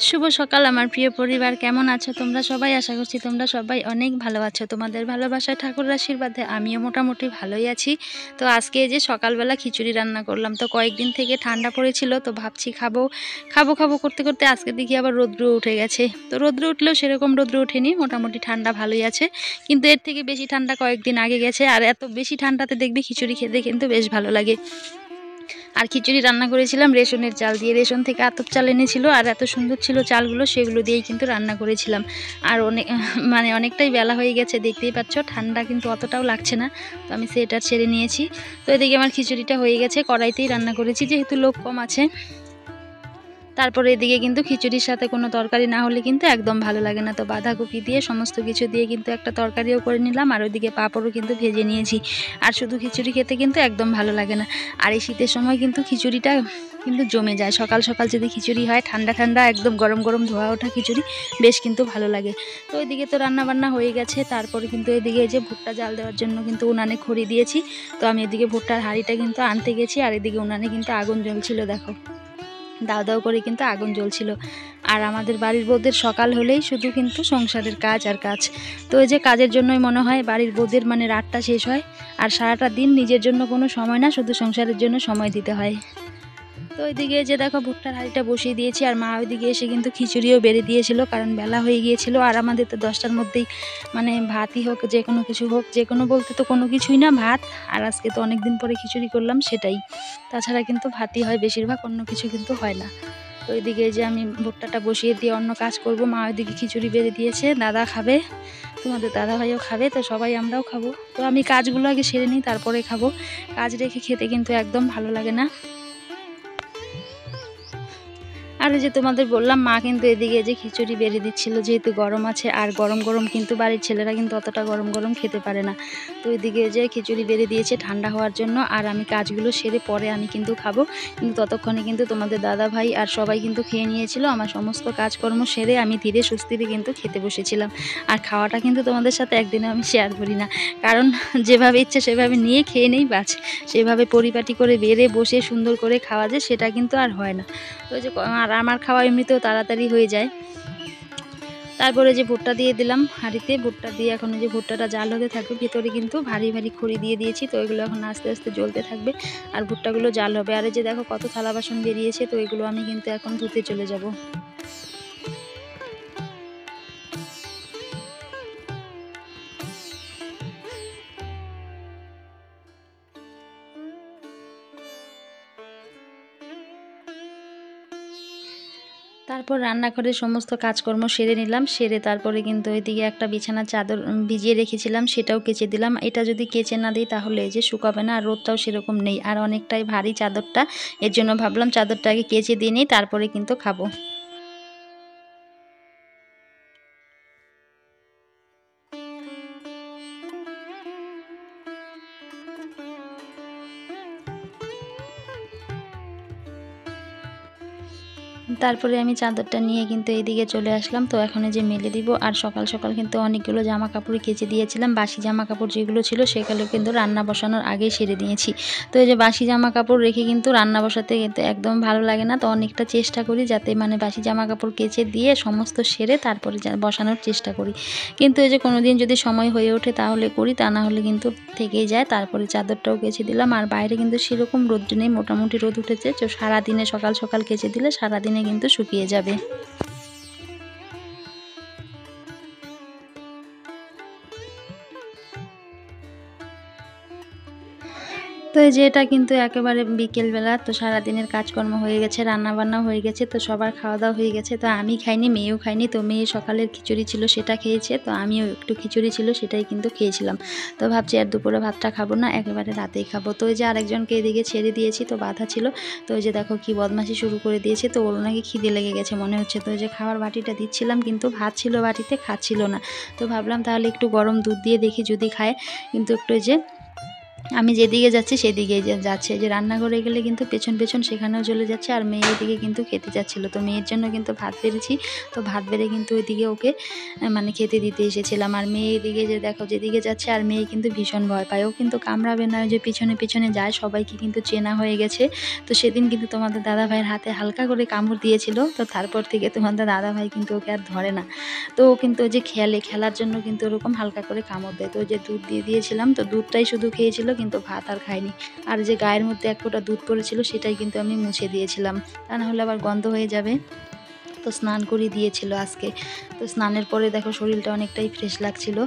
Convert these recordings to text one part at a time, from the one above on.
শুভ সকাল আমার প্রিয় পরিবার, কেমন আছো তোমরা সবাই? আশা করছি তোমরা সবাই অনেক ভালো আছো। তোমাদের ভালোবাসায় ঠাকুরের আশীর্বাদে আমিও মোটামুটি ভালোই আছি। তো আজকে এই যে সকালবেলা খিচুড়ি রান্না করলাম। তো কয়েকদিন থেকে ঠান্ডা পড়েছিল, তো ভাবছি খাবো খাবো খাবো করতে করতে আজকে দেখি আবার রৌদ্র উঠে গেছে। তো রৌদ্র উঠলেও সেরকম রৌদ্র ওঠেনি, মোটামুটি ঠান্ডা ভালোই আছে। কিন্তু এর থেকে বেশি ঠান্ডা কয়েকদিন আগে গেছে, আর এত বেশি ঠান্ডাতে দেখবি খিচুড়ি খেতে কিন্তু বেশ ভালো লাগে। আর খিচুড়ি রান্না করেছিলাম রেশনের চাল দিয়ে, রেশন থেকে আতপ চাল এনেছিল, আর এত সুন্দর ছিল চালগুলো, সেগুলো দিয়েই কিন্তু রান্না করেছিলাম। আর অনেকটাই বেলা হয়ে গেছে, দেখতেই পাচ্ছ ঠান্ডা কিন্তু অতটাও লাগছে না। তো আমি সোয়েটার ছেড়ে নিয়েছি। তো এদিকে আমার খিচুড়িটা হয়ে গেছে, কড়াইতেই রান্না করেছি যেহেতু লোক কম আছে। তারপরে এদিকে কিন্তু খিচুড়ির সাথে কোনো তরকারি না হলে কিন্তু একদম ভালো লাগে না। তো বাঁধাকপি দিয়ে সমস্ত কিছু দিয়ে কিন্তু একটা তরকারিও করে নিলাম, আর ওইদিকে পাঁপড়ও কিন্তু ভেজে নিয়েছি। আর শুধু খিচুড়ি খেতে কিন্তু একদম ভালো লাগে না। আর এই শীতের সময় কিন্তু খিচুড়িটা কিন্তু জমে যায়। সকাল সকাল যদি খিচুড়ি হয়, ঠান্ডা ঠান্ডা একদম গরম গরম ধোয়া ওঠা খিচুড়ি বেশ কিন্তু ভালো লাগে। তো ওইদিকে তো রান্না বান্না হয়ে গেছে। তারপরে কিন্তু এদিকে এই যে ভুট্টা জাল দেওয়ার জন্য কিন্তু উনানে খড়ি দিয়েছি। তো আমি এদিকে ভুট্টার হাঁড়িটা কিন্তু আনতে গেছি, আর এদিকে উনানে কিন্তু আগুন জ্বলছিল, দেখো দাও দাও করে কিন্তু আগুন জ্বলছিল। আর আমাদের বাড়ির বউদের সকাল হলেই শুধু কিন্তু সংসারের কাজ আর কাজ। তো এই যে কাজের জন্যই মনে হয় বাড়ির বউদের মানে রাতটা শেষ হয়, আর সারাটা দিন নিজের জন্য কোনো সময় না, শুধু সংসারের জন্য সময় দিতে হয়। তো ওইদিকে যে দেখো ভুট্টার হাঁড়িটা বসিয়ে দিয়েছি, আর মা ওইদিকে এসে কিন্তু খিচুড়িও বেড়ে দিয়েছিল, কারণ বেলা হয়ে গিয়েছিল। আর আমাদের তো 10টার মধ্যেই মানে ভাতই হোক, যে কোনো কিছু হোক, যে কোনো বলতে তো কোনো কিছুই না, ভাত। আর আজকে তো অনেক দিন পরে খিচুড়ি করলাম, সেটাই। তাছাড়া কিন্তু ভাতই হয় বেশিরভাগ, অন্য কিছু কিন্তু হয় না। তো ওইদিকে যে আমি ভুট্টাটা বসিয়ে দিয়ে অন্য কাজ করব, মা ওইদিকে খিচুড়ি বেড়ে দিয়েছে, দাদা খাবে, তোমাদের দাদা ভাইও খাবে, তো সবাই আমরাও খাবো। তো আমি কাজগুলো আগে সেরে নিই, তারপরে খাবো। কাজ রেখে খেতে কিন্তু একদম ভালো লাগে না। আর ওই যে তোমাদের বললাম, মা কিন্তু এদিকে যে খিচুড়ি বেড়ে দিচ্ছিল, যেহেতু গরম আছে, আর গরম গরম কিন্তু বাড়ির ছেলেরা কিন্তু অতটা গরম গরম খেতে পারে না। তো ওইদিকে যে খিচুড়ি বেড়ে দিয়েছে ঠান্ডা হওয়ার জন্য, আর আমি কাজগুলো সেরে পরে আমি কিন্তু খাবো। কিন্তু ততক্ষণে কিন্তু তোমাদের দাদা ভাই আর সবাই কিন্তু খেয়ে নিয়েছিল। আমার সমস্ত কাজকর্ম সেরে আমি ধীরে সুস্থিরে কিন্তু খেতে বসেছিলাম। আর খাওয়াটা কিন্তু তোমাদের সাথে একদিনে আমি শেয়ার করি না, কারণ যেভাবে ইচ্ছে সেভাবে নিয়ে খেয়ে নেই বাস। সেভাবে পরিপাটি করে বেড়ে বসে সুন্দর করে খাওয়া যায়, সেটা কিন্তু আর হয় না। তো যে আর আমার খাওয়া এমনিতেও তাড়াতাড়ি হয়ে যায়। তারপরে যে ভুট্টা দিয়ে দিলাম হাঁড়িতে, ভুট্টা দিয়ে এখন যে ভুট্টাটা জাল হতে থাকবে, ভিতরে কিন্তু ভারী ভারী খড়ি দিয়ে দিয়েছি। তো এগুলো এখন আস্তে আস্তে জ্বলতে থাকবে, আর ভুট্টাগুলো জাল হবে। আর এই যে দেখো কত থালা বাসন বেরিয়েছে, তো এগুলো আমি কিন্তু এখন ধুতে চলে যাব। তারপর রান্নাঘরের সমস্ত কাজকর্ম সেরে নিলাম, সেরে তারপরে কিন্তু ওইদিকে একটা বিছানার চাদর ভিজিয়ে রেখেছিলাম, সেটাও কেচে দিলাম। এটা যদি কেচে না দিই তাহলে এই যে শুকাবে না, আর রোদটাও সেরকম নেই, আর অনেকটাই ভারী চাদরটা। এর জন্য ভাবলাম চাদরটা আগে কেচে দিয়ে নিই, তারপরে কিন্তু খাবো। তারপরে আমি চাদরটা নিয়ে কিন্তু এইদিকে চলে আসলাম। তো এখন যে মেলে দিব, আর সকাল সকাল কিন্তু অনেকগুলো জামা কাপড় কেচে দিয়েছিলাম। বাসি জামা কাপড় যেগুলো ছিল সেগুলো কিন্তু রান্না বসানোর আগেই সেরে দিয়েছি। তো এই যে বাসি জামা কাপড় রেখে কিন্তু রান্না বসাতে কিন্তু একদম ভালো লাগে না। তো অনেকটা চেষ্টা করি যাতে মানে বাসি জামা কাপড় কেচে দিয়ে সমস্ত সেরে তারপরে বসানোর চেষ্টা করি। কিন্তু এই যে কোনো দিন যদি সময় হয়ে ওঠে তাহলে করি, তা না হলে কিন্তু থেকেই যায়। তারপরে চাদরটাও কেচে দিলাম, আর বাইরে কিন্তু সেরকম রোদ নেই, মোটামুটি রোদ উঠেছে। তো সারাদিনে সকাল সকাল কেচে দিলে সারাদিনে কিন্তু শুকিয়ে যাবে। তো এই যে এটা কিন্তু একেবারে বিকেলবেলা। তো সারাদিনের কাজকর্ম হয়ে গেছে, রান্নাবান্না হয়ে গেছে, তো সবার খাওয়া দাওয়া হয়ে গেছে। তো আমি খাইনি, মেয়েও খাইনি। তো মেয়ে সকালের খিচুড়ি ছিল সেটা খেয়েছে, তো আমিও একটু খিচুড়ি ছিল সেটাই কিন্তু খেয়েছিলাম। তো ভাবছি আর দুপুরে ভাতটা খাবো না, একেবারে রাতেই খাবো। তো এই যে আরেকজনকে এদিকে ছেড়ে দিয়েছি, তো বাধা ছিল। তো ওই যে দেখো কি বদমাশি শুরু করে দিয়েছে, তো ওর নাকি খিদে লেগে গেছে মনে হচ্ছে। তো ওই যে খাওয়ার বাটিটা দিচ্ছিলাম, কিন্তু ভাত ছিল বাটিতে, খাচ্ছিল না। তো ভাবলাম তাহলে একটু গরম দুধ দিয়ে দেখি যদি খায়। কিন্তু একটু ওই যে আমি যেদিকে যাচ্ছি সেদিকেই যাচ্ছে, যে রান্নাঘরে গেলে কিন্তু পেছন পেছন সেখানেও চলে যাচ্ছে, আর মেয়ে এদিকে কিন্তু খেতে যাচ্ছিলো। তো মেয়ের জন্য কিন্তু ভাত বেড়েছি, তো ভাত বেড়ে কিন্তু ওইদিকে ওকে মানে খেতে দিতে এসেছিলাম। আর মেয়ে এদিকে যে দেখো যেদিকে যাচ্ছে, আর মেয়ে কিন্তু ভীষণ ভয় পায়, ও কিন্তু কামড়াবে না, যে পিছনে পিছনে যায়, সবাইকে কিন্তু চেনা হয়ে গেছে। তো সেদিন কিন্তু তোমাদের দাদাভাইয়ের হাতে হালকা করে কামড় দিয়েছিল, তো তারপর থেকে তোমাদের দাদাভাই কিন্তু ওকে আর ধরে না। তো ও কিন্তু ওই যে খেলার জন্য কিন্তু ওরকম হালকা করে কামড় দেয়। তো ওই যে দুধ দিয়ে দিয়েছিলাম, তো দুধটাই শুধু খেয়েছিল, কিন্তু ভাত আর খায়নি। আর যে গায়ের মধ্যে এক ফোঁটা দুধ পড়েছিল সেটাই কিন্তু আমি মুছে দিয়েছিলাম, তা না হলে আবার গন্ধ হয়ে যাবে। তো স্নান করিয়ে দিয়েছিল আজকে। তো স্নানের পরে দেখো শরীরটা অনেকটাই ফ্রেশ লাগছিল।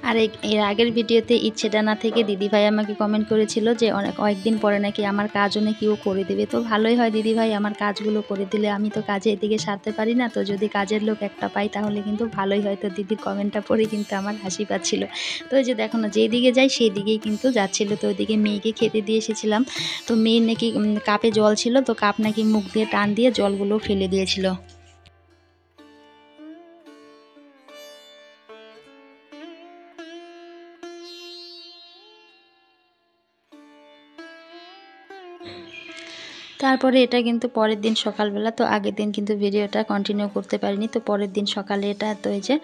আর এর আগের ভিডিওতে ইচ্ছেটা না থেকে দিদিভাই আমাকে কমেন্ট করেছিল যে কয়েকদিন পরে নাকি আমার কাজও নাকি ও করে দেবে। তো ভালোই হয় দিদিভাই, আমার কাজগুলো করে দিলে, আমি তো কাজে এদিকে সারতে পারি না, তো যদি কাজের লোক একটা পাই তাহলে কিন্তু ভালোই হয়। তো দিদির কমেন্টটা পড়ে কিন্তু আমার হাসি পাচ্ছিল। তো ওই যে দেখো না, যেই দিকে যাই সেই দিকেই কিন্তু যাচ্ছিলো। তো ওইদিকে মেয়েকে খেতে দিয়ে এসেছিলাম। তো মেয়ের নাকি কাপে জল ছিল, তো কাপ নাকি মুখ দিয়ে টান দিয়ে জলগুলো ফেলে দিয়েছিল। তারপরে এটা কিন্তু পরের দিন সকালবেলা, তো আগের দিন কিন্তু ভিডিওটা কন্টিনিউ করতে পারিনি। তো পরের দিন সকালে এটা, তো এই যে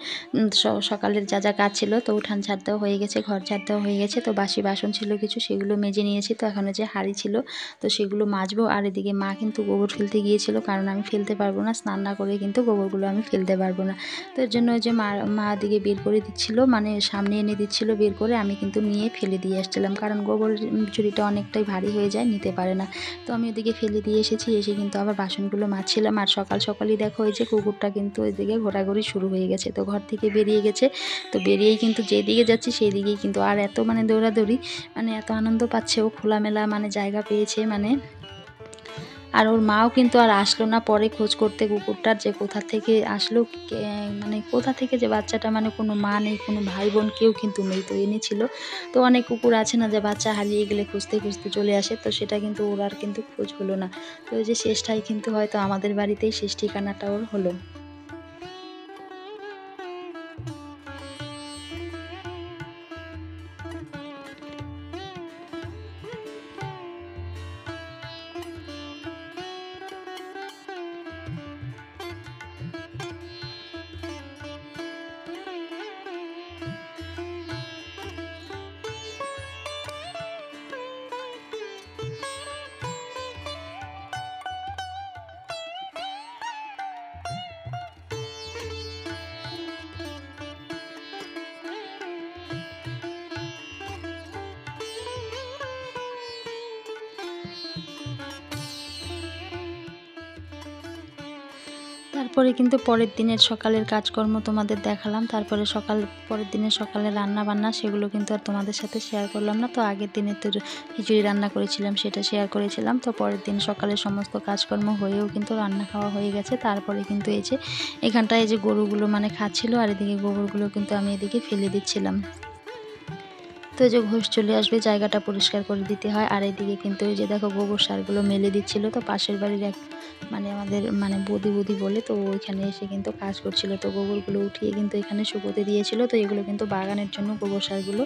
সকালের যা যা কাজ ছিল, তো উঠান ঝাড় দেওয়া হয়ে গেছে, ঘর ঝাড় দেওয়া হয়ে গেছে, তো বাসি বাসন ছিল কিছু, সেগুলো মেজে নিয়েছি। তো এখন যে হাঁড়ি ছিল, তো সেগুলো মাজবো। আর এদিকে মা কিন্তু গোবর ফেলতে গিয়েছিল, কারণ আমি ফেলতে পারবো না, স্নান না করে কিন্তু গোবরগুলো আমি ফেলতে পারবো না। তো এর জন্য ওই যে মা দিকে বের করে দিচ্ছিল, মানে সামনে এনে দিচ্ছিল বের করে, আমি কিন্তু নিয়ে ফেলে দিয়ে আসছিলাম, কারণ গোবর ঝুড়িটা অনেকটাই ভারী হয়ে যায়, নিতে পারে না। তো আমি ওদিকে ফেলে দিয়ে এসেছি, এসে কিন্তু আবার বাসনগুলো মাজছিলাম। আর সকাল সকালই দেখো ওই যে কুকুরটা কিন্তু ওইদিকে ঘোরাঘুরি শুরু হয়ে গেছে, তো ঘর থেকে বেরিয়ে গেছে। তো বেরিয়েই কিন্তু যেদিকে যাচ্ছি সেই দিকেই কিন্তু, আর এত মানে দৌড়াদৌড়ি, মানে এত আনন্দ পাচ্ছে ও, খোলামেলা মানে জায়গা পেয়েছে মানে। আর ওর মাও কিন্তু আর আসলো না পরে খোঁজ করতে কুকুরটার, যে কোথা থেকে আসলো, মানে কোথা থেকে যে বাচ্চাটা, মানে কোনো মা নেই, কোনো ভাই বোন কেউ কিন্তু নেই, তো এনেছিল। তো অনেক কুকুর আছে না যে বাচ্চা হারিয়ে গেলে খুঁজতে খুঁজতে চলে আসে, তো সেটা কিন্তু ওর আর কিন্তু খোঁজ হলো না। তো ওই যে শেষটাই কিন্তু হয়তো আমাদের বাড়িতেই শেষ ঠিকানাটা ওর হলো। তারপরে কিন্তু পরের দিনের সকালের কাজকর্ম তোমাদের দেখালাম। তারপরে পরের দিনের সকালে রান্না বান্না সেগুলো কিন্তু আর তোমাদের সাথে শেয়ার করলাম না। তো আগের দিনে তো খিচুড়ি রান্না করেছিলাম, সেটা শেয়ার করেছিলাম। তো পরের দিন সকালে সমস্ত কাজকর্ম হয়েও কিন্তু রান্না খাওয়া হয়ে গেছে। তারপরে কিন্তু এই যে এখানটায় এই যে গরুগুলো মানে খাচ্ছিল, আর এদিকে গোবরগুলো কিন্তু আমি এদিকে ফেলে দিচ্ছিলাম। তো এই যে ঘোষ চলে আসবে, জায়গাটা পরিষ্কার করে দিতে হয়। আর এইদিকে কিন্তু ওই যে দেখো গোবর সারগুলো মেলে দিচ্ছিল। তো পাশের বাড়ির এক মানে আমাদের মানে বৌদি বলে, তো ওইখানে এসে কিন্তু কাজ করছিল। তো গোবরগুলো উঠিয়ে কিন্তু এখানে শুকোতে দিয়েছিল। তো এগুলো কিন্তু বাগানের জন্য গোবর সারগুলো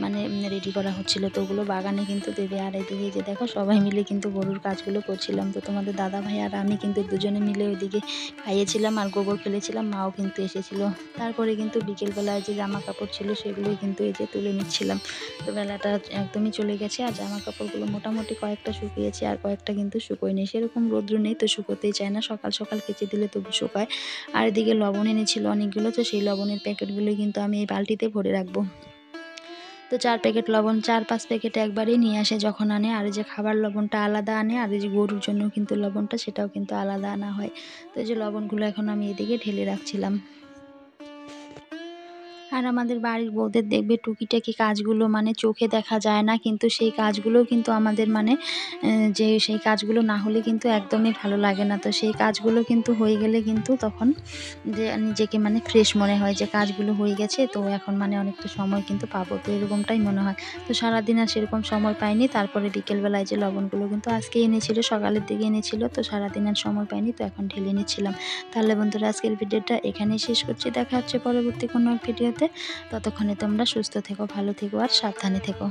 মানে রেডি করা হচ্ছিল, তো ওগুলো বাগানে কিন্তু দেবে। আর এদিকে যে দেখো সবাই মিলে কিন্তু গরুর কাজগুলো করছিলাম। তো তোমাদের দাদা ভাই আর আমি কিন্তু দুজনে মিলে ওইদিকে খাইয়েছিলাম আর গোবর ফেলেছিলাম, মাও কিন্তু এসেছিল। তারপরে কিন্তু বিকেলবেলায় যে জামা কাপড় ছিল সেগুলোই কিন্তু এই যে তুলে নিচ্ছিলাম। তো বেলাটা একদমই চলে গেছে, আর জামা কাপড়গুলো মোটামুটি কয়েকটা শুকিয়েছে, আর কয়েকটা কিন্তু শুকোয়নি, সেরকম রোদ্র নেই, তো শুকোতেই চায় না। সকাল সকাল কেচে দিলে তবু শুকায়। আর এদিকে লবণ এনেছিল অনেকগুলো, তো সেই লবণের প্যাকেটগুলো কিন্তু আমি এই বালতিতে ভরে রাখবো। তো 4 প্যাকেট লবণ, 4-5 প্যাকেট একবারেই নিয়ে আসে যখন আনে। আর এই যে খাবার লবণটা আলাদা আনে, আর এই যে গরুর জন্য কিন্তু লবণটা সেটাও কিন্তু আলাদা আনা হয়। তো এই যে লবণগুলো এখন আমি এদিকে ঢেলে রাখছিলাম। আর আমাদের বাড়ির বউদের দেখবে টুকিটাকি কাজগুলো মানে চোখে দেখা যায় না, কিন্তু সেই কাজগুলোও কিন্তু আমাদের মানে যে সেই কাজগুলো না হলে কিন্তু একদমই ভালো লাগে না। তো সেই কাজগুলো কিন্তু হয়ে গেলে কিন্তু তখন যে নিজেকে মানে ফ্রেশ মনে হয়, যে কাজগুলো হয়ে গেছে, তো এখন মানে অনেকটা সময় কিন্তু পাবো, তো এরকমটাই মনে হয়। তো সারাদিন আর সেরকম সময় পাইনি। তারপরে বিকেলবেলায় যে লবণগুলো কিন্তু আজকে এনেছিল, সকালের দিকে এনেছিল, তো সারাদিন আর সময় পাইনি, তো এখন ঢেলে নিচ্ছিলাম। তাহলে বন্ধুরা আজকের ভিডিওটা এখানেই শেষ করছি, দেখা হচ্ছে পরবর্তী কোনো এক ভিডিওতে। ততক্ষণে তোমরা সুস্থ থেকো, ভালো থেকো আর সাবধানে থেকো।